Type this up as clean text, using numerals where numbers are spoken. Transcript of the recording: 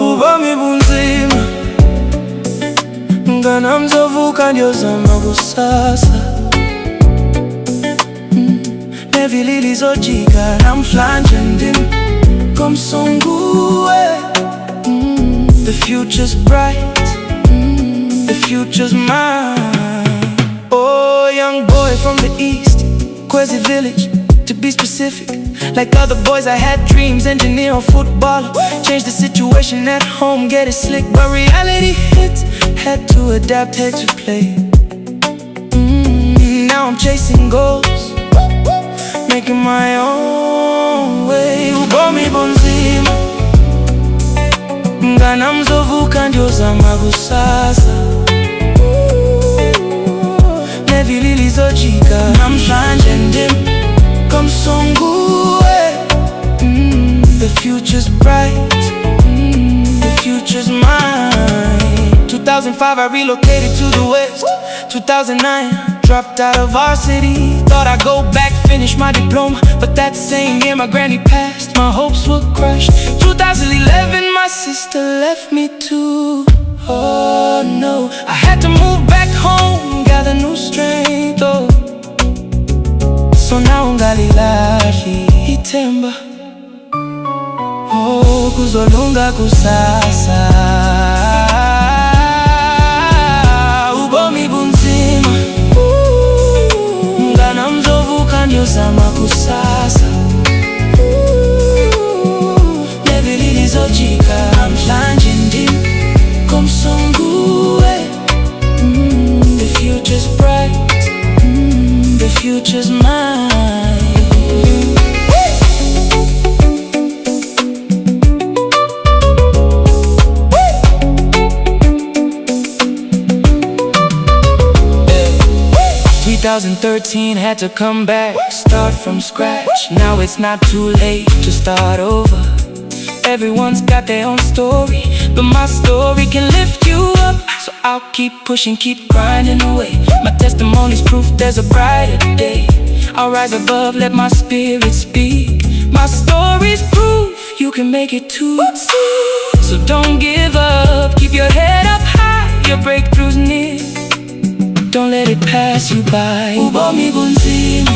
ubomi bunzima ngana mzovuka ndio zama kusasa. Nevililizojika na mflanje ndim komsongue. The future's bright, the future's mine. Oh, young boy from the east, Kwezi village, to be specific. Like other boys I had dreams, engineer or footballer. Change the situation at home, get it slick. But reality hits, had to adapt, had to play. Now I'm chasing goals, making my own way. Ubomi bunzima ngana mzovuka ndio zama kusasa. Nevililizojika na mflanje ndim komsongue. The future's bright, the future's mine. 2005 I relocated to the west. 2009 dropped out of our city. Thought I'd go back, finish my diploma, but that same year my granny passed. My hopes were crushed. 2011 my sister left me too. Oh no, I had to move back home, gather new strength. Oh, so now ungalilahi itemba. Oh, kuzolunga kusasa. Ubomi bunzima ngana mzovuka ndio zama kusasa. Nevililizojika na mflanje ndim komsongue. The future's bright, the future's mine. 2013 had to come back, start from scratch. Now it's not too late to start over. Everyone's got their own story, but my story can lift you up. So I'll keep pushing, keep grinding away. My testimony's proof there's a brighter day. I'll rise above, let my spirit speak. My story's proof you can make it too. So don't give up, keep your head up high, your breakthrough's near. Don't let it pass you by. Ubomi bunzima